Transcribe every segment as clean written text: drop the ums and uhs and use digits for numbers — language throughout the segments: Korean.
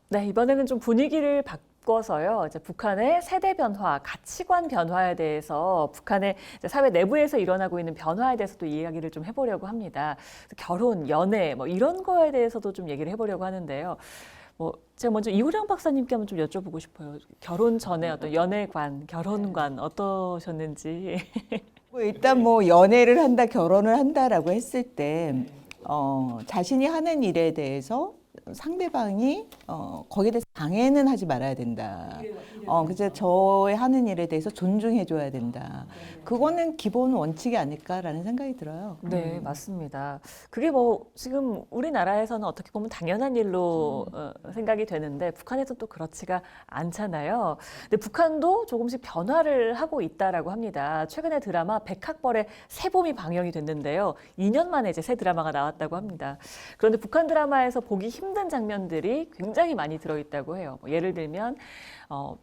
네, 이번에는 좀 분위기를 바꿔서요. 이제 북한의 세대 변화, 가치관 변화에 대해서 북한의 이제 사회 내부에서 일어나고 있는 변화에 대해서도 이야기를 좀 해보려고 합니다. 결혼, 연애, 뭐 이런 거에 대해서도 좀 얘기를 해보려고 하는데요. 제가 먼저 이호령 박사님께 한번 좀 여쭤보고 싶어요. 결혼 전에 어떤 연애관, 결혼관 어떠셨는지. 일단 뭐 연애를 한다, 결혼을 한다라고 했을 때 자신이 하는 일에 대해서 상대방이 거기에 대해서 방해는 하지 말아야 된다. 그래서 저의 하는 일에 대해서 존중해 줘야 된다. 그거는 기본 원칙이 아닐까라는 생각이 들어요. 네, 맞습니다. 그게 지금 우리나라에서는 어떻게 보면 당연한 일로 생각이 되는데 북한에서는 또 그렇지가 않잖아요. 근데 북한도 조금씩 변화를 하고 있다라고 합니다. 최근에 드라마 백학벌의 새봄이 방영이 됐는데요. 2년 만에 이제 새 드라마가 나왔다고 합니다. 그런데 북한 드라마에서 보기 힘든 장면들이 굉장히 많이 들어있다고 해요. 예를 들면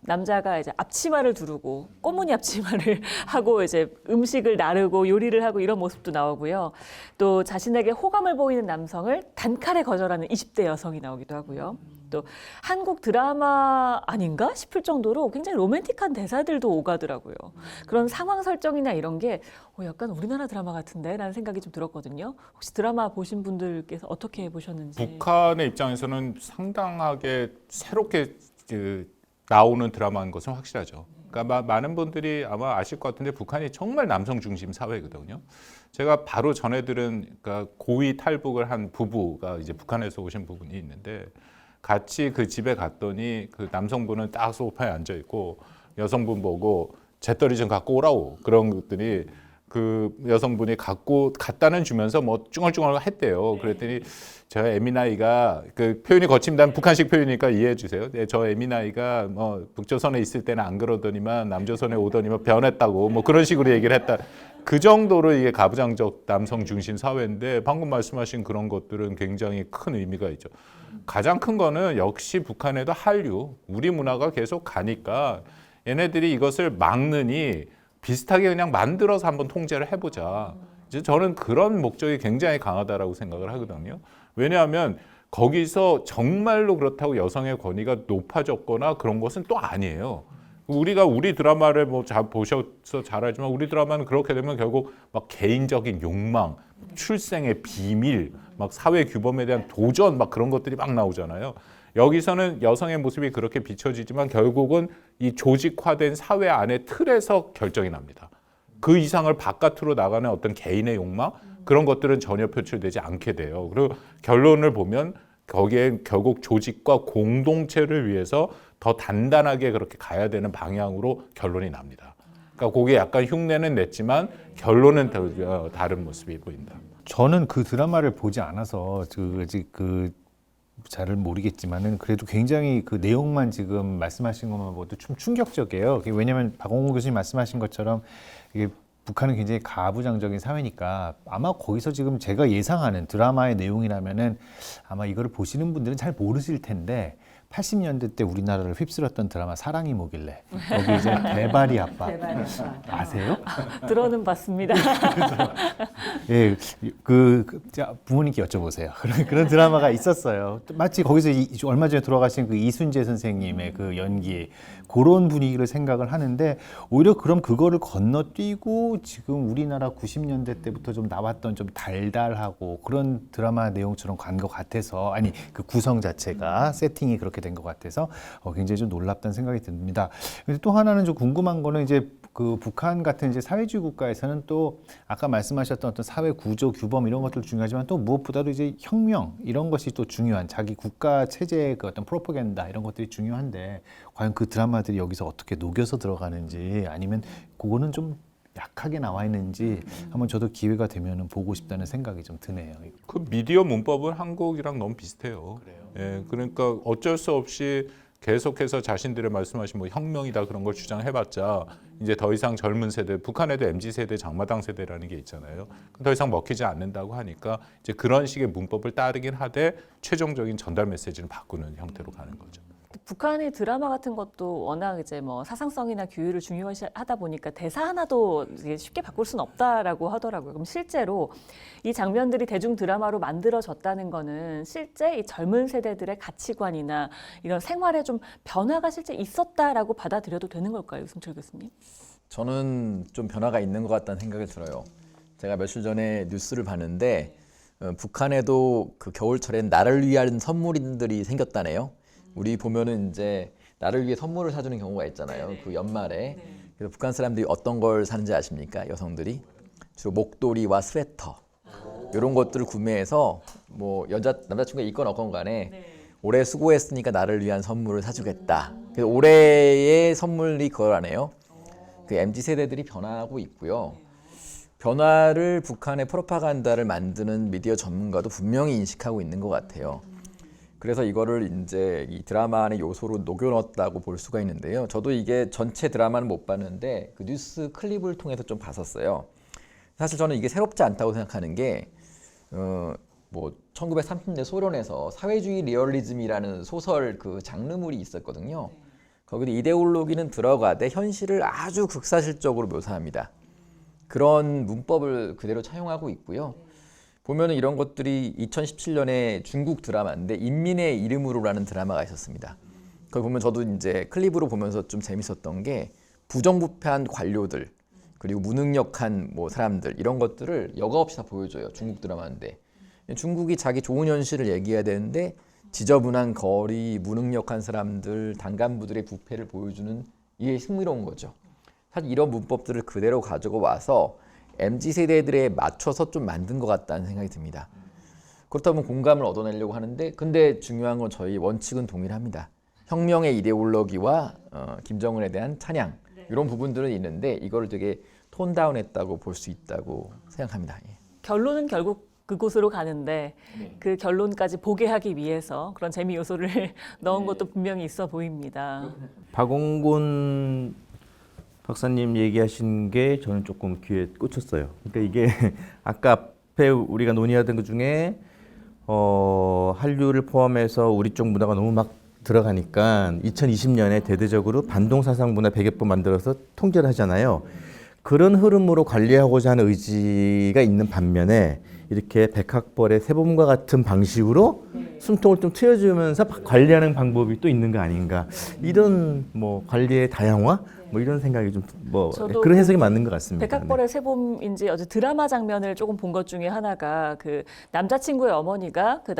남자가 이제 앞치마를 두르고 꽃무늬 앞치마를 하고 이제 음식을 나르고 요리를 하고 이런 모습도 나오고요. 또 자신에게 호감을 보이는 남성을 단칼에 거절하는 20대 여성이 나오기도 하고요. 또 한국 드라마 아닌가 싶을 정도로 굉장히 로맨틱한 대사들도 오가더라고요. 그런 상황 설정이나 이런 게 약간 우리나라 드라마 같은데 라는 생각이 좀 들었거든요. 혹시 드라마 보신 분들께서 어떻게 보셨는지. 북한의 입장에서는 상당하게 새롭게 나오는 드라마인 것은 확실하죠. 그러니까 많은 분들이 아마 아실 것 같은데 북한이 정말 남성 중심 사회거든요. 제가 바로 전해 들은 그러니까 고위 탈북을 한 부부가 이제 북한에서 오신 부분이 있는데 같이 그 집에 갔더니 그 남성분은 딱 소파에 앉아 있고 여성분 보고 재떨이 좀 갖고 오라고 그런 것들이 그 여성분이 갖다는 주면서 뭐 쭝얼쭝얼 했대요. 그랬더니 저 에미나이가 그 표현이 거칩니다. 북한식 표현이니까 이해해 주세요. 네, 저 에미나이가 뭐 북조선에 있을 때는 안 그러더니만 남조선에 오더니만 변했다고 뭐 그런 식으로 얘기를 했다. 그 정도로 이게 가부장적 남성 중심 사회인데 방금 말씀하신 그런 것들은 굉장히 큰 의미가 있죠. 가장 큰 거는 역시 북한에도 한류, 우리 문화가 계속 가니까 얘네들이 이것을 막느니 비슷하게 그냥 만들어서 한번 통제를 해보자. 이제 저는 그런 목적이 굉장히 강하다라고 생각을 하거든요. 왜냐하면 거기서 정말로 그렇다고 여성의 권위가 높아졌거나 그런 것은 또 아니에요. 우리가 우리 드라마를 뭐 보셔서 잘 알지만 우리 드라마는 그렇게 되면 결국 막 개인적인 욕망, 출생의 비밀, 막 사회 규범에 대한 도전 막 그런 것들이 막 나오잖아요. 여기서는 여성의 모습이 그렇게 비춰지지만 결국은 이 조직화된 사회 안의 틀에서 결정이 납니다. 그 이상을 바깥으로 나가는 어떤 개인의 욕망 그런 것들은 전혀 표출되지 않게 돼요. 그리고 결론을 보면 거기에 결국 조직과 공동체를 위해서 더 단단하게 그렇게 가야 되는 방향으로 결론이 납니다. 그러니까 그게 약간 흉내는 냈지만 결론은 다른 모습이 보인다. 저는 그 드라마를 보지 않아서 잘은 모르겠지만은 그래도 굉장히 그 내용만 지금 말씀하신 것만 봐도 좀 충격적이에요. 왜냐하면 박원공 교수님 말씀하신 것처럼 이게 북한은 굉장히 가부장적인 사회니까 아마 거기서 지금 제가 예상하는 드라마의 내용이라면은 아마 이거를 보시는 분들은 잘 모르실 텐데 80년대 때 우리나라를 휩쓸었던 드라마 사랑이 뭐길래 여기 이제 대바리 아빠 아세요? 들어는 봤습니다. 예, 부모님께 여쭤보세요. 그런 드라마가 있었어요. 마치 거기서 얼마 전에 돌아가신 그 이순재 선생님의 그 연기 그런 분위기를 생각을 하는데 오히려 그럼 그거를 건너뛰고 지금 우리나라 90년대 때부터 좀 나왔던 좀 달달하고 그런 드라마 내용처럼 간 것 같아서 아니 그 구성 자체가 세팅이 그렇게 된 것 같아서 굉장히 좀 놀랍다는 생각이 듭니다. 근데 또 하나는 좀 궁금한 거는 이제 그 북한 같은 이제 사회주의 국가에서는 또 아까 말씀하셨던 어떤 사회 구조 규범 이런 것들 중요하지만 또 무엇보다도 이제 혁명 이런 것이 또 중요한 자기 국가 체제의 그 어떤 프로파간다 이런 것들이 중요한데 과연 그 드라마들이 여기서 어떻게 녹여서 들어가는지 아니면 그거는 좀 약하게 나와 있는지 한번 저도 기회가 되면은 보고 싶다는 생각이 좀 드네요. 그 미디어 문법은 한국이랑 너무 비슷해요. 예, 그러니까 어쩔 수 없이 계속해서 자신들의 말씀하신 뭐 혁명이다 그런 걸 주장해봤자 이제 더 이상 젊은 세대, 북한에도 MZ세대, 장마당 세대라는 게 있잖아요. 더 이상 먹히지 않는다고 하니까 이제 그런 식의 문법을 따르긴 하되 최종적인 전달 메시지를 바꾸는 형태로 가는 거죠. 북한의 드라마 같은 것도 워낙 이제 뭐 사상성이나 규율을 중요하다 보니까 대사 하나도 이게 쉽게 바꿀 수는 없다라고 하더라고요. 그럼 실제로 이 장면들이 대중 드라마로 만들어졌다는 거는 실제 이 젊은 세대들의 가치관이나 이런 생활에 좀 변화가 실제 있었다라고 받아들여도 되는 걸까요, 승철 교수님? 저는 좀 변화가 있는 것 같다는 생각이 들어요. 제가 며칠 전에 뉴스를 봤는데 북한에도 그 겨울철엔 나를 위한 선물들이 생겼다네요. 우리 보면은 이제 나를 위해 선물을 사주는 경우가 있잖아요. 그 연말에. 그래서 북한 사람들이 어떤 걸 사는지 아십니까? 여성들이 주로 목도리와 스웨터 이런 것들을 구매해서 뭐 남자친구가 있건 없건 간에 올해 수고했으니까 나를 위한 선물을 사주겠다. 그래서 올해의 선물이 그거라네요. 그 MZ 세대들이 변화하고 있고요. 변화를 북한의 프로파간다를 만드는 미디어 전문가도 분명히 인식하고 있는 것 같아요. 그래서 이거를 이제 이 드라마 안의 요소로 녹여넣었다고 볼 수가 있는데요. 저도 이게 전체 드라마는 못 봤는데 그 뉴스 클립을 통해서 좀 봤었어요. 사실 저는 이게 새롭지 않다고 생각하는 게 뭐 1930년대 소련에서 사회주의 리얼리즘이라는 소설 그 장르물이 있었거든요. 거기도 이데올로기는 들어가되 현실을 아주 극사실적으로 묘사합니다. 그런 문법을 그대로 차용하고 있고요. 보면은 이런 것들이 2017년에 중국 드라마인데 인민의 이름으로라는 드라마가 있었습니다. 거기 보면 저도 이제 클립으로 보면서 좀 재밌었던 게 부정부패한 관료들 그리고 무능력한 뭐 사람들 이런 것들을 여과 없이 다 보여줘요. 중국 드라마인데 중국이 자기 좋은 현실을 얘기해야 되는데 지저분한 거리, 무능력한 사람들, 당간부들의 부패를 보여주는 이게 흥미로운 거죠. 사실 이런 문법들을 그대로 가지고 와서 MZ세대들에 맞춰서 좀 만든 것 같다는 생각이 듭니다. 그렇다면 공감을 얻어내려고 하는데 근데 중요한 건 저희 원칙은 동일합니다. 혁명의 이데올로기와 김정은에 대한 찬양 이런 부분들은 있는데 이거를 되게 톤다운했다고 볼 수 있다고 생각합니다. 예. 결론은 결국 그곳으로 가는데 그 결론까지 보게 하기 위해서 그런 재미 요소를 넣은 것도 분명히 있어 보입니다. 박원곤 박사님 얘기하신 게 저는 조금 귀에 꽂혔어요. 그러니까 이게 아까 앞에 우리가 논의하던 것 중에 한류를 포함해서 우리 쪽 문화가 너무 막 들어가니까 2020년에 대대적으로 반동사상 문화 100여 번 만들어서 통제를 하잖아요. 그런 흐름으로 관리하고자 하는 의지가 있는 반면에 이렇게 백학벌의 세범과 같은 방식으로 숨통을 좀 트여주면서 관리하는 방법이 또 있는 거 아닌가. 이런 뭐 관리의 다양화 뭐 이런 생각이 좀 뭐 그런 해석이 맞는 것 같습니다. 백학벌의 세봄인지 어제 드라마 장면을 조금 본 것 중에 하나가 그 남자친구의 어머니가 그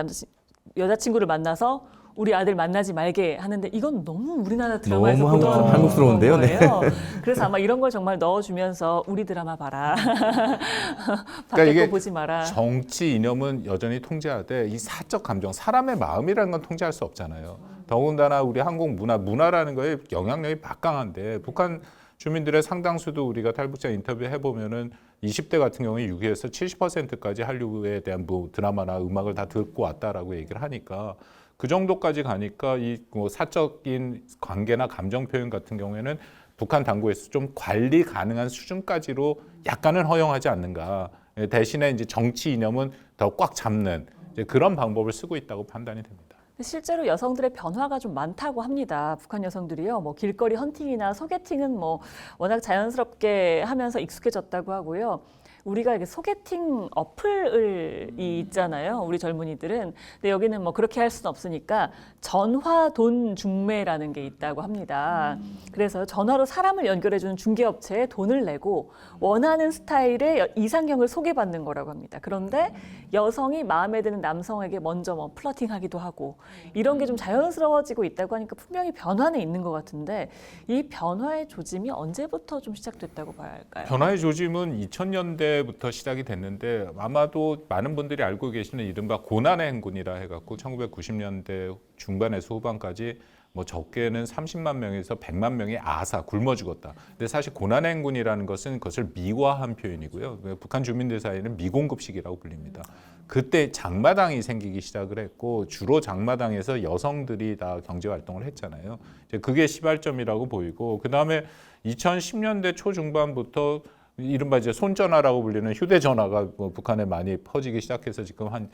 여자친구를 만나서 우리 아들 만나지 말게 하는데 이건 너무 우리나라 드라마에서 너무 보던 한국스러운데요. 네. 거예요. 그래서 아마 이런 걸 정말 넣어주면서 우리 드라마 봐라. 밖에 그러니까 이게 거 보지 마라. 정치 이념은 여전히 통제하되 이 사적 감정, 사람의 마음이라는 건 통제할 수 없잖아요. 더군다나 우리 한국 문화라는 거에 영향력이 막강한데 북한 주민들의 상당수도 우리가 탈북자 인터뷰 해보면은 20대 같은 경우에 6위에서 70%까지 한류에 대한 뭐 드라마나 음악을 다 듣고 왔다라고 얘기를 하니까 그 정도까지 가니까 이 뭐 사적인 관계나 감정 표현 같은 경우에는 북한 당국에서 좀 관리 가능한 수준까지로 약간은 허용하지 않는가. 대신에 이제 정치 이념은 더 꽉 잡는 이제 그런 방법을 쓰고 있다고 판단이 됩니다. 실제로 여성들의 변화가 좀 많다고 합니다. 북한 여성들이요. 뭐 길거리 헌팅이나 소개팅은 뭐 워낙 자연스럽게 하면서 익숙해졌다고 하고요. 우리가 이게 소개팅 어플이 있잖아요. 우리 젊은이들은. 근데 여기는 뭐 그렇게 할 수는 없으니까 전화 돈 중매라는 게 있다고 합니다. 그래서 전화로 사람을 연결해주는 중개업체에 돈을 내고 원하는 스타일의 이상형을 소개받는 거라고 합니다. 그런데 여성이 마음에 드는 남성에게 먼저 뭐 플러팅하기도 하고 이런 게 좀 자연스러워지고 있다고 하니까 분명히 변화는 있는 것 같은데 이 변화의 조짐이 언제부터 좀 시작됐다고 봐야 할까요? 변화의 조짐은 2000년대부터 시작이 됐는데 아마도 많은 분들이 알고 계시는 이른바 고난의 행군이라 해갖고 1990년대 중반에서 후반까지 뭐 적게는 30만 명에서 100만 명이 굶어 죽었다. 근데 사실 고난의 행군이라는 것은 그것을 미화한 표현이고요. 북한 주민들 사이에는 미공급식이라고 불립니다. 그때 장마당이 생기기 시작을 했고 주로 장마당에서 여성들이 다 경제 활동을 했잖아요. 이제 그게 시발점이라고 보이고 그 다음에 2010년대 초중반부터 이른바 이제 손전화라고 불리는 휴대전화가 뭐 북한에 많이 퍼지기 시작해서 지금 한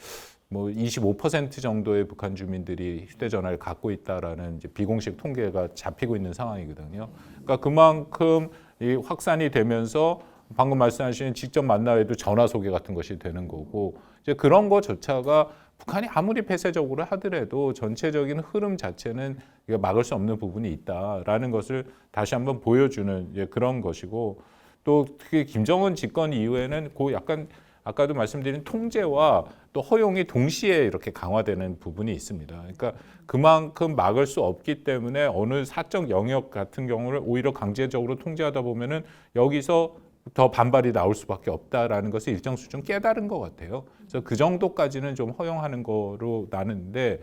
뭐 25% 정도의 북한 주민들이 휴대전화를 갖고 있다라는 이제 비공식 통계가 잡히고 있는 상황이거든요. 그러니까 그만큼 이 확산이 되면서 방금 말씀하신 직접 만나도 전화 소개 같은 것이 되는 거고 이제 그런 것조차가 북한이 아무리 폐쇄적으로 하더라도 전체적인 흐름 자체는 막을 수 없는 부분이 있다라는 것을 다시 한번 보여주는 이제 그런 것이고 또 특히 김정은 집권 이후에는 그 약간 아까도 말씀드린 통제와 또 허용이 동시에 이렇게 강화되는 부분이 있습니다. 그러니까 그만큼 막을 수 없기 때문에 어느 사적 영역 같은 경우를 오히려 강제적으로 통제하다 보면은 여기서 더 반발이 나올 수밖에 없다라는 것을 일정 수준 깨달은 것 같아요. 그래서 그 정도까지는 좀 허용하는 거로 나는데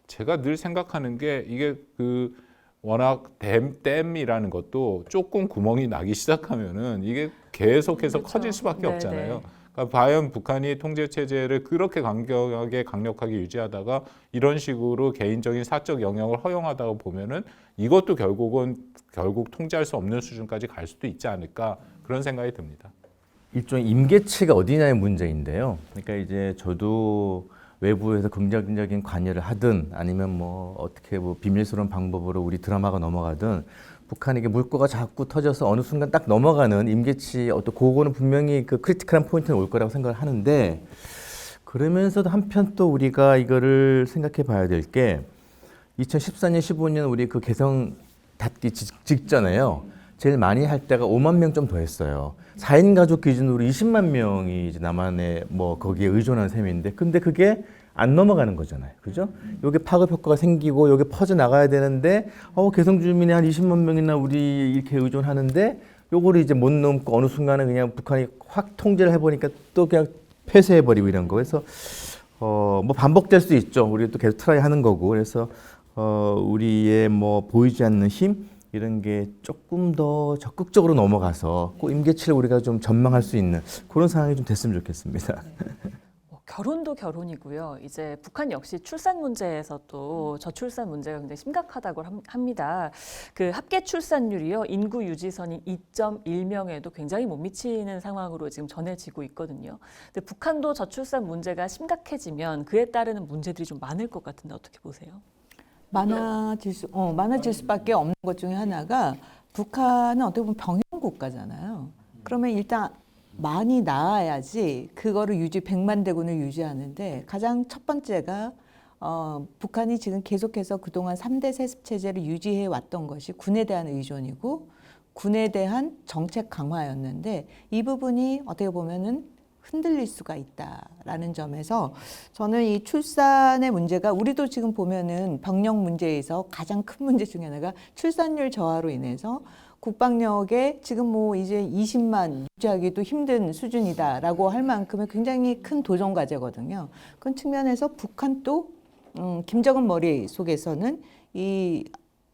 제가 늘 생각하는 게 이게 그 워낙 댐이라는 것도 조금 구멍이 나기 시작하면은 이게 계속해서 그렇죠. 커질 수밖에 네네. 없잖아요. 그러니까 과연 북한이 통제 체제를 그렇게 강력하게 유지하다가 이런 식으로 개인적인 사적 영역을 허용하다가 보면은 이것도 결국 통제할 수 없는 수준까지 갈 수도 있지 않을까 그런 생각이 듭니다. 일종의 임계치가 어디냐의 문제인데요. 그러니까 이제 저도 외부에서 긍정적인 관여를 하든 아니면 뭐 어떻게 뭐 비밀스러운 방법으로 우리 드라마가 넘어가든 북한에게 물꼬가 자꾸 터져서 어느 순간 딱 넘어가는 임계치 어떤 그거는 분명히 그 크리티컬한 포인트는 올 거라고 생각을 하는데 그러면서도 한편 또 우리가 이거를 생각해 봐야 될 게 2014년, 15년 우리 그 개성 닫기 직전에요. 제일 많이 할 때가 5만 명 좀 더 했어요. 4인 가족 기준으로 20만 명이 이제 남한에 뭐 거기에 의존한 셈인데 근데 그게 안 넘어가는 거잖아요. 그죠? 요게 파급 효과가 생기고 요게 퍼져 나가야 되는데 개성 주민이 한 20만 명이나 우리 이렇게 의존하는데 요거를 이제 못 넘고 어느 순간에 그냥 북한이 확 통제를 해 보니까 또 그냥 폐쇄해 버리고 이런 거. 그래서 뭐 반복될 수 있죠. 우리 또 계속 트라이 하는 거고. 그래서 우리의 뭐 보이지 않는 힘 이런 게 조금 더 적극적으로 넘어가서 그 임계치를 우리가 좀 전망할 수 있는 그런 상황이 좀 됐으면 좋겠습니다. 결혼도 결혼이고요. 이제 북한 역시 출산 문제에서 또 저출산 문제가 굉장히 심각하다고 합니다. 그 합계 출산율이요. 인구 유지선인 2.1명에도 굉장히 못 미치는 상황으로 지금 전해지고 있거든요. 근데 북한도 저출산 문제가 심각해지면 그에 따르는 문제들이 좀 많을 것 같은데 어떻게 보세요? 많아질 수밖에 없는 것 중에 하나가 북한은 어떻게 보면 병영 국가잖아요. 그러면 일단 많이 낳아야지 그거를 100만 대군을 유지하는데 가장 첫 번째가 북한이 지금 계속해서 그동안 3대 세습 체제를 유지해 왔던 것이 군에 대한 의존이고 군에 대한 정책 강화였는데 이 부분이 어떻게 보면은 흔들릴 수가 있다라는 점에서 저는 이 출산의 문제가 우리도 지금 보면은 병력 문제에서 가장 큰 문제 중에 하나가 출산율 저하로 인해서 국방력에 지금 뭐 이제 20만 유지하기도 힘든 수준이다라고 할 만큼의 굉장히 큰 도전 과제거든요. 그런 측면에서 북한도 김정은 머릿속에서는 이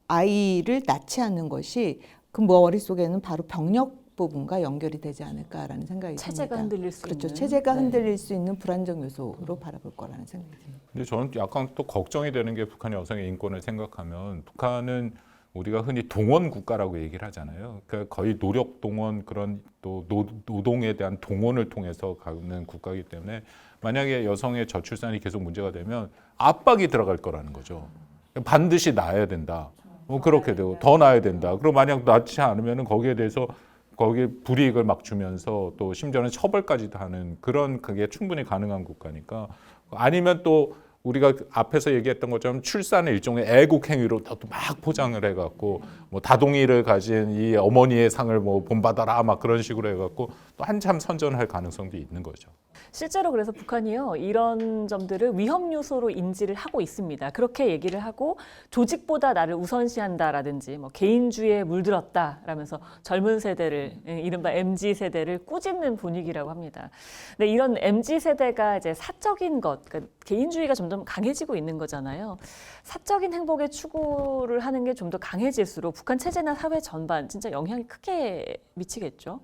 아이를 낳지 않는 것이 그 머릿속에는 바로 병력 부분과 연결이 되지 않을까라는 생각이 체제가 듭니다. 흔들릴 수 그렇죠. 있는. 체제가 네. 흔들릴 수 있는 불안정 요소로 바라볼 거라는 생각이 듭니다. 근데 저는 약간 또 걱정이 되는 게 북한의 여성의 인권을 생각하면 북한은 우리가 흔히 동원 국가라고 얘기를 하잖아요. 그러니까 거의 노력 동원 그런 또 노동에 대한 동원을 통해서 가는 국가이기 때문에 만약에 여성의 저출산이 계속 문제가 되면 압박이 들어갈 거라는 거죠. 반드시 낳아야 된다. 뭐 그렇게 되고 더 낳아야 된다. 그리고 만약 낳지 않으면 거기에 대해서 거기에 불이익을 막 주면서 또 심지어는 처벌까지도 하는 그런 그게 충분히 가능한 국가니까 아니면 또 우리가 앞에서 얘기했던 것처럼 출산을 일종의 애국 행위로 또 막 포장을 해갖고 뭐 다동이를 가진 이 어머니의 상을 뭐 본받아라 막 그런 식으로 해갖고 또 한참 선전할 가능성도 있는 거죠. 실제로 그래서 북한이요 이런 점들을 위험 요소로 인지를 하고 있습니다. 그렇게 얘기를 하고 조직보다 나를 우선시한다라든지 뭐 개인주의에 물들었다라면서 젊은 세대를 이른바 MZ 세대를 꾸짖는 분위기라고 합니다. 근데 이런 MZ 세대가 이제 사적인 것, 그러니까 개인주의가 점점 강해지고 있는 거잖아요. 사적인 행복의 추구를 하는 게 좀 더 강해질수록 북한 체제나 사회 전반 진짜 영향이 크게 미치겠죠.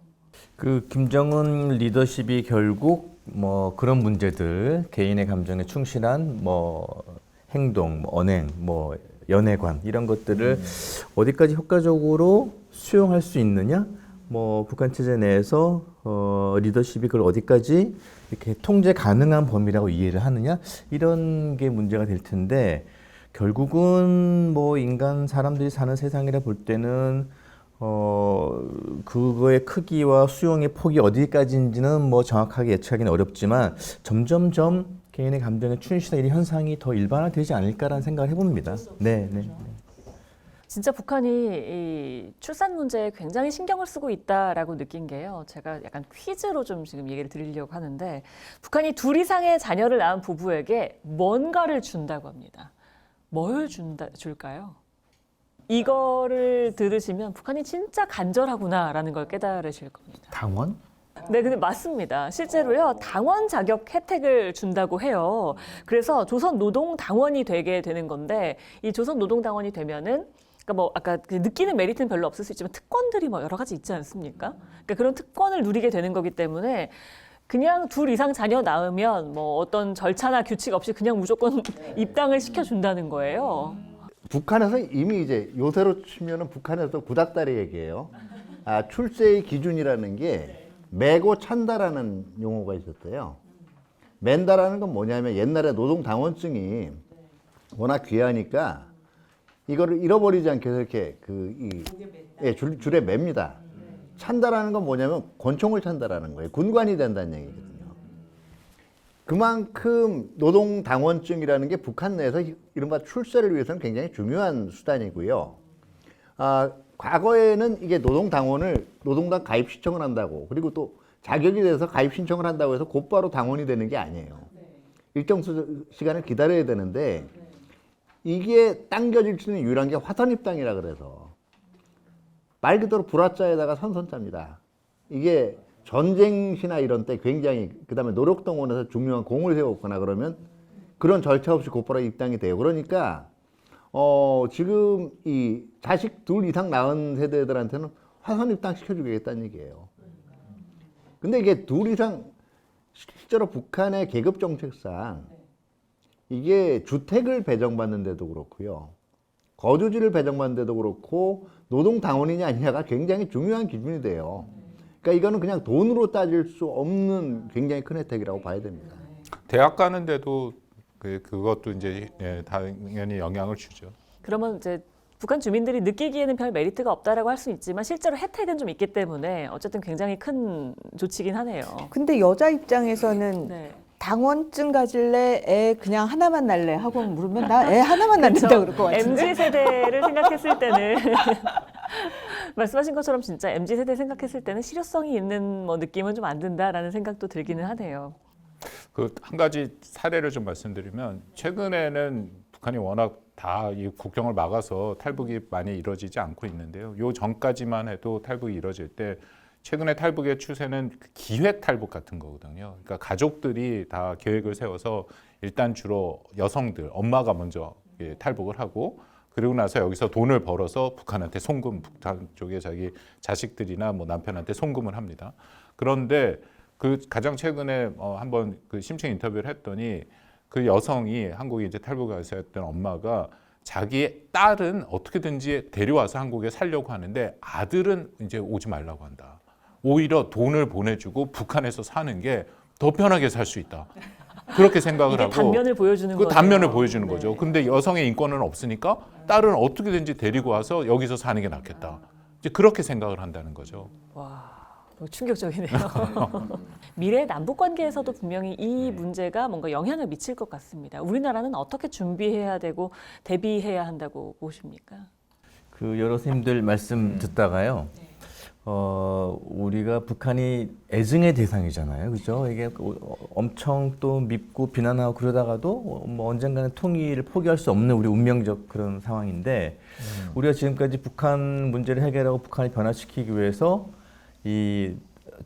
그 김정은 리더십이 결국 뭐 그런 문제들 개인의 감정에 충실한 뭐 행동, 뭐 언행, 뭐 연애관 이런 것들을 어디까지 효과적으로 수용할 수 있느냐 뭐 북한 체제 내에서 리더십이 그걸 어디까지 이렇게 통제 가능한 범위라고 이해를 하느냐 이런 게 문제가 될 텐데 결국은 뭐 인간 사람들이 사는 세상이라 볼 때는 그거의 크기와 수용의 폭이 어디까지인지는 뭐 정확하게 예측하기는 어렵지만 점점점 개인의 감정에 충실한 이런 현상이 더 일반화되지 않을까라는 생각을 해봅니다. 네, 네. 진짜 북한이 이 출산 문제에 굉장히 신경을 쓰고 있다라고 느낀 게요. 제가 약간 퀴즈로 좀 지금 얘기를 드리려고 하는데 북한이 2 이상의 자녀를 낳은 부부에게 뭔가를 준다고 합니다. 뭘 줄까요? 이거를 들으시면 북한이 진짜 간절하구나라는 걸 깨달으실 겁니다. 당원? 네, 근데 맞습니다. 실제로요, 당원 자격 혜택을 준다고 해요. 그래서 조선 노동당원이 되게 되는 건데, 이 조선 노동당원이 되면은, 그러니까 뭐 아까 그 느끼는 메리트는 별로 없을 수 있지만 특권들이 뭐 여러 가지 있지 않습니까? 그러니까 그런 특권을 누리게 되는 거기 때문에 그냥 2 이상 자녀 낳으면 뭐 어떤 절차나 규칙 없이 그냥 무조건 입당을 시켜준다는 거예요. 북한에서 이미 이제 요새로 치면은 북한에서 구닥다리 얘기예요. 출세의 기준이라는 게 매고 찬다라는 용어가 있었어요. 맨다라는 건 뭐냐면 옛날에 노동당원증이 워낙 귀하니까 이거를 잃어버리지 않게 해서 이렇게 줄에 맵니다. 찬다라는 건 뭐냐면 권총을 찬다라는 거예요. 군관이 된다는 얘기거든요. 그만큼 노동당원증이라는 게 북한 내에서 이른바 출세를 위해서는 굉장히 중요한 수단이고요. 과거에는 이게 노동당원을 노동당 가입 신청을 한다고 그리고 또 자격이 돼서 가입 신청을 한다고 해서 곧바로 당원이 되는 게 아니에요. 일정 시간을 기다려야 되는데 이게 당겨질 수 있는 유일한 게 화선입당이라 그래서 말 그대로 불화자에다가 선선자입니다. 이게 전쟁시나 이런 때 굉장히 그다음에 노력동원에서 중요한 공을 세웠거나 그러면 그런 절차 없이 곧바로 입당이 돼요. 그러니까 지금 이 자식 2 이상 낳은 세대들한테는 화선 입당 시켜주겠다는 얘기예요. 근데 이게 2 이상 실제로 북한의 계급 정책상 이게 주택을 배정받는 데도 그렇고요. 거주지를 배정받는 데도 그렇고 노동당원이냐 아니냐가 굉장히 중요한 기준이 돼요. 그러니까 이거는 그냥 돈으로 따질 수 없는 굉장히 큰 혜택이라고 봐야 됩니다. 대학 가는데도 그것도 이제 당연히 영향을 주죠. 그러면 이제 북한 주민들이 느끼기에는 별 메리트가 없다라고 할 수 있지만 실제로 혜택은 좀 있기 때문에 어쨌든 굉장히 큰 조치긴 하네요. 근데 여자 입장에서는 네. 당원증 가질래? 애 그냥 하나만 낳을래? 하고 물으면 나 애 하나만 낳는다 그럴 것 같은데. MZ 세대를 생각했을 때는 말씀하신 것처럼 진짜 MZ 세대 생각했을 때는 실효성이 있는 뭐 느낌은 좀 안 든다라는 생각도 들기는 하네요. 한 가지 사례를 좀 말씀드리면 최근에는 북한이 워낙 다 이 국경을 막아서 탈북이 많이 이루어지지 않고 있는데요. 요 전까지만 해도 탈북이 이루어질 때 최근에 탈북의 추세는 기획 탈북 같은 거거든요. 그러니까 가족들이 다 계획을 세워서 일단 주로 여성들, 엄마가 먼저 탈북을 하고 그리고 나서 여기서 돈을 벌어서 북한한테 송금, 북한 쪽에 자기 자식들이나 뭐 남편한테 송금을 합니다. 그런데 그 가장 최근에 한번 그 심층 인터뷰를 했더니 그 여성이 한국에 이제 탈북을 해서 했던 엄마가 자기 딸은 어떻게든지 데려와서 한국에 살려고 하는데 아들은 이제 오지 말라고 한다. 오히려 돈을 보내주고 북한에서 사는 게 더 편하게 살 수 있다. 그렇게 생각을 이게 하고 단면을 보여주는 그 거죠. 단면을 보여주는 네. 거죠. 근데 여성의 인권은 없으니까 딸은 어떻게든지 데리고 와서 여기서 사는 게 낫겠다. 이제 그렇게 생각을 한다는 거죠. 와, 충격적이네요. 미래 남북 관계에서도 분명히 이 문제가 뭔가 영향을 미칠 것 같습니다. 우리나라는 어떻게 준비해야 되고 대비해야 한다고 보십니까? 그 여러 선생님들 말씀 듣다가요. 우리가 북한이 애증의 대상이잖아요. 그죠? 이게 엄청 또 밉고 비난하고 그러다가도 뭐 언젠가는 통일을 포기할 수 없는 우리 운명적 그런 상황인데 우리가 지금까지 북한 문제를 해결하고 북한을 변화시키기 위해서 이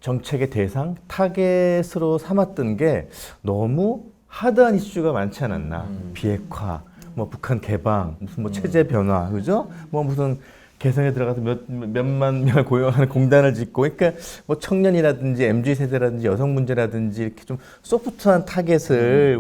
정책의 대상, 타겟으로 삼았던 게 너무 하드한 이슈가 많지 않았나. 비핵화, 뭐 북한 개방, 무슨 뭐 체제 변화, 그죠? 뭐 무슨 개성에 들어가서 몇만 명을 고용하는 공단을 짓고, 그러니까 뭐 청년이라든지 MZ 세대라든지 여성 문제라든지 이렇게 좀 소프트한 타겟을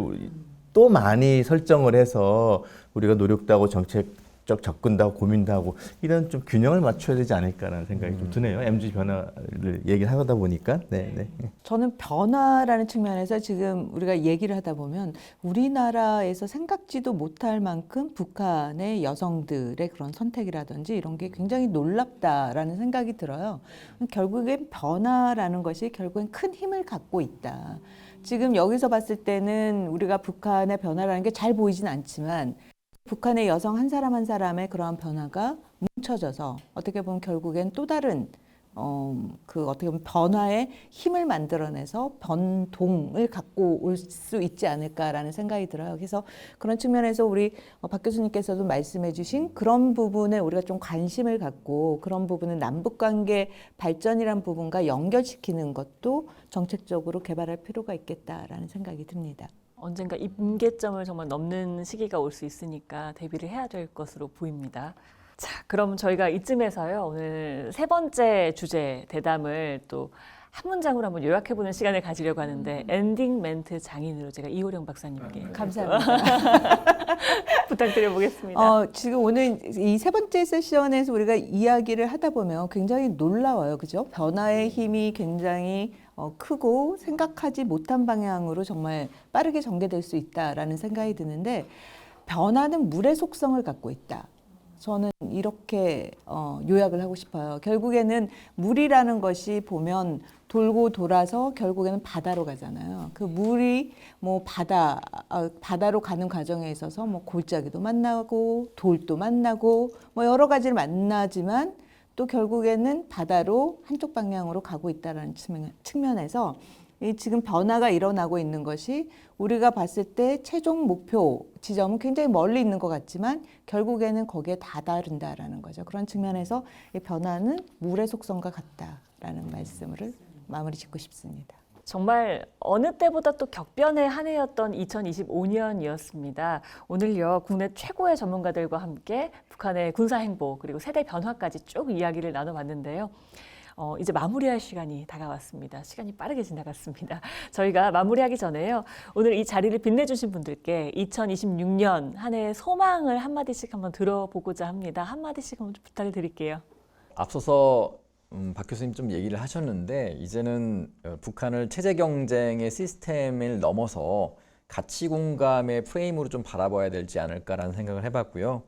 또 많이 설정을 해서 우리가 노력도 하고 정책 적극적 접근도 하고 고민도 하고 이런 좀 균형을 맞춰야 되지 않을까라는 생각이 좀 드네요. MZ 변화를 얘기하다 보니까. 네, 네. 저는 변화라는 측면에서 지금 우리가 얘기를 하다 보면 우리나라에서 생각지도 못할 만큼 북한의 여성들의 그런 선택이라든지 이런 게 굉장히 놀랍다라는 생각이 들어요. 결국엔 변화라는 것이 결국엔 큰 힘을 갖고 있다. 지금 여기서 봤을 때는 우리가 북한의 변화라는 게 잘 보이진 않지만 북한의 여성 한 사람 한 사람의 그러한 변화가 뭉쳐져서 어떻게 보면 결국엔 또 다른 그 어떻게 보면 변화의 힘을 만들어내서 변동을 갖고 올 수 있지 않을까라는 생각이 들어요. 그래서 그런 측면에서 우리 박 교수님께서도 말씀해 주신 그런 부분에 우리가 좀 관심을 갖고 그런 부분은 남북관계 발전이란 부분과 연결시키는 것도 정책적으로 개발할 필요가 있겠다라는 생각이 듭니다. 언젠가 임계점을 정말 넘는 시기가 올 수 있으니까 대비를 해야 될 것으로 보입니다. 자, 그럼 저희가 이쯤에서요, 오늘 세 번째 주제 대담을 또 한 문장으로 한번 요약해보는 시간을 가지려고 하는데, 엔딩 멘트 장인으로 제가 이호령 박사님께 감사합니다. 부탁드려보겠습니다. 지금 오늘 이 세 번째 세션에서 우리가 이야기를 하다 보면 굉장히 놀라워요. 그죠? 변화의 힘이 굉장히 크고 생각하지 못한 방향으로 정말 빠르게 전개될 수 있다라는 생각이 드는데 변화는 물의 속성을 갖고 있다. 저는 이렇게 요약을 하고 싶어요. 결국에는 물이라는 것이 보면 돌고 돌아서 결국에는 바다로 가잖아요. 그 물이 뭐 바다로 가는 과정에 있어서 뭐 골짜기도 만나고 돌도 만나고 뭐 여러 가지를 만나지만 또 결국에는 바다로 한쪽 방향으로 가고 있다는 측면에서 이 지금 변화가 일어나고 있는 것이 우리가 봤을 때 최종 목표 지점은 굉장히 멀리 있는 것 같지만 결국에는 거기에 다다른다라는 거죠. 그런 측면에서 이 변화는 물의 속성과 같다라는 말씀을 마무리 짓고 싶습니다. 정말 어느 때보다 또 격변의 한 해였던 2025년이었습니다. 오늘요, 국내 최고의 전문가들과 함께 북한의 군사 행보 그리고 세대 변화까지 쭉 이야기를 나눠봤는데요. 이제 마무리할 시간이 다가왔습니다. 시간이 빠르게 지나갔습니다. 저희가 마무리하기 전에요, 오늘 이 자리를 빛내주신 분들께 2026년 한 해의 소망을 한마디씩 한번 들어보고자 합니다. 한마디씩 한번 좀 부탁을 드릴게요. 앞서서 박 교수님 좀 얘기를 하셨는데 이제는 북한을 체제 경쟁의 시스템을 넘어서 가치 공감의 프레임으로 좀 바라봐야 되지 않을까라는 생각을 해봤고요.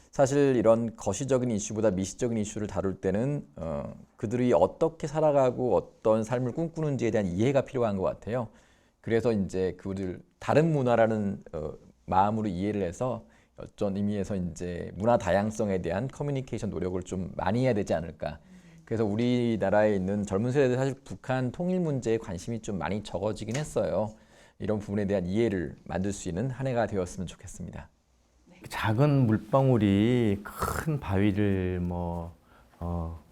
사실 이런 거시적인 이슈보다 미시적인 이슈를 다룰 때는 그들이 어떻게 살아가고 어떤 삶을 꿈꾸는지에 대한 이해가 필요한 것 같아요. 그래서 이제 그들 다른 문화라는 마음으로 이해를 해서 어떤 의미에서 이제 문화 다양성에 대한 커뮤니케이션 노력을 좀 많이 해야 되지 않을까. 그래서 우리나라에 있는 젊은 세대들 사실 북한 통일 문제에 관심이 좀 많이 적어지긴 했어요. 이런 부분에 대한 이해를 만들 수 있는 한 해가 되었으면 좋겠습니다. 작은 물방울이 큰 바위를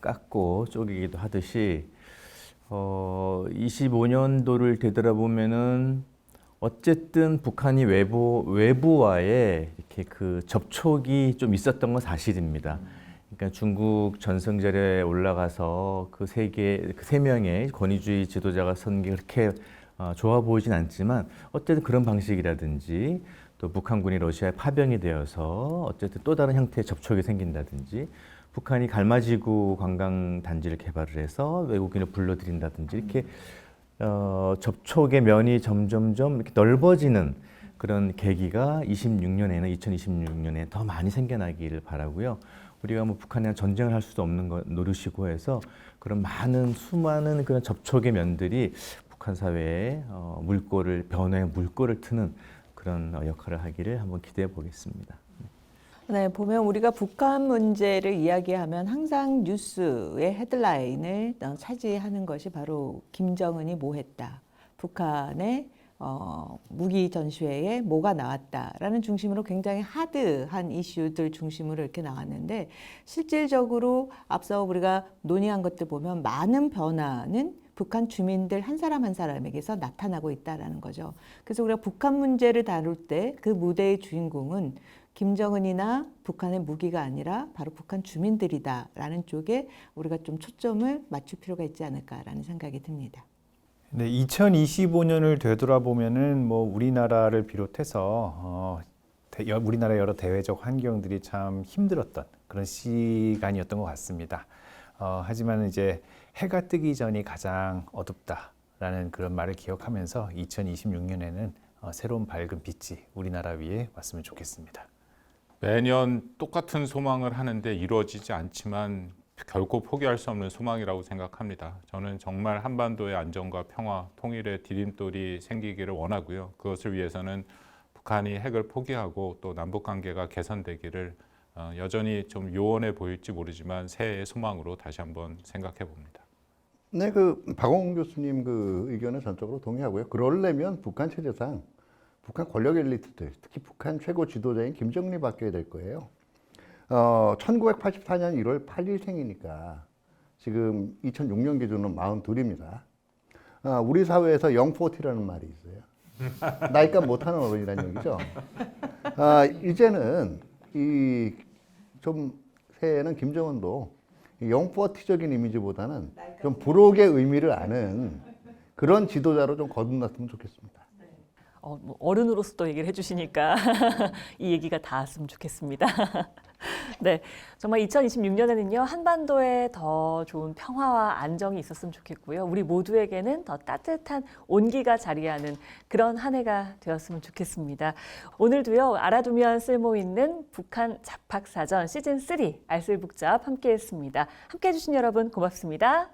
깎고 쪼개기도 하듯이 25년도를 되돌아보면은 어쨌든 북한이 외부와의 이렇게 그 접촉이 좀 있었던 건 사실입니다. 그러니까 중국 전승절에 올라가서 그 세 명의 권위주의 지도자가 선 게 그렇게 좋아 보이진 않지만 어쨌든 그런 방식이라든지 또 북한군이 러시아에 파병이 되어서 어쨌든 또 다른 형태의 접촉이 생긴다든지 북한이 갈마지구 관광 단지를 개발을 해서 외국인을 불러들인다든지 이렇게 접촉의 면이 점점점 이렇게 넓어지는 그런 계기가 2026년에 더 많이 생겨나기를 바라고요. 우리가 뭐 북한이랑 전쟁을 할 수도 없는 거 노릇이고 해서 그런 수많은 그런 접촉의 면들이 북한 사회의 변화의 물꼬를 트는 그런 역할을 하기를 한번 기대해 보겠습니다. 네, 보면 우리가 북한 문제를 이야기하면 항상 뉴스의 헤드라인을 차지하는 것이 바로 김정은이 뭐 했다. 북한의 무기 전시회에 뭐가 나왔다라는 중심으로 굉장히 하드한 이슈들 중심으로 이렇게 나왔는데 실질적으로 앞서 우리가 논의한 것들 보면 많은 변화는 북한 주민들 한 사람 한 사람에게서 나타나고 있다라는 거죠. 그래서 우리가 북한 문제를 다룰 때 그 무대의 주인공은 김정은이나 북한의 무기가 아니라 바로 북한 주민들이다라는 쪽에 우리가 좀 초점을 맞출 필요가 있지 않을까라는 생각이 듭니다. 네, 2025년을 되돌아보면은 뭐 우리나라를 비롯해서 우리나라 여러 대외적 환경들이 참 힘들었던 그런 시간이었던 것 같습니다. 하지만 이제 해가 뜨기 전이 가장 어둡다라는 그런 말을 기억하면서 2026년에는 새로운 밝은 빛이 우리나라 위에 왔으면 좋겠습니다. 매년 똑같은 소망을 하는데 이루어지지 않지만 결코 포기할 수 없는 소망이라고 생각합니다. 저는 정말 한반도의 안정과 평화, 통일의 디딤돌이 생기기를 원하고요. 그것을 위해서는 북한이 핵을 포기하고 또 남북 관계가 개선되기를 여전히 좀 요원해 보일지 모르지만 새해의 소망으로 다시 한번 생각해 봅니다. 네, 그 박원순 교수님 그 의견에 전적으로 동의하고요. 그러려면 북한 체제상 북한 권력 엘리트들, 특히 북한 최고 지도자인 김정일이 바뀌어야 될 거예요. 1984년 1월 8일생이니까 지금 2006년 기준으로 42입니다. 우리 사회에서 영포티라는 말이 있어요. 나이값 못하는 어른이라는 얘기죠. 이제는 이 좀 새해에는 김정은도 영포티적인 이미지보다는 좀 부록의 의미를 아는 그런 지도자로 좀 거듭났으면 좋겠습니다. 뭐 어른으로서 또 얘기를 해주시니까 이 얘기가 닿았으면 좋겠습니다. 네, 정말 2026년에는요 한반도에 더 좋은 평화와 안정이 있었으면 좋겠고요. 우리 모두에게는 더 따뜻한 온기가 자리하는 그런 한 해가 되었으면 좋겠습니다. 오늘도요 알아두면 쓸모 있는 북한 잡학사전 시즌 3 알쓸북잡 함께했습니다. 함께해 주신 여러분 고맙습니다.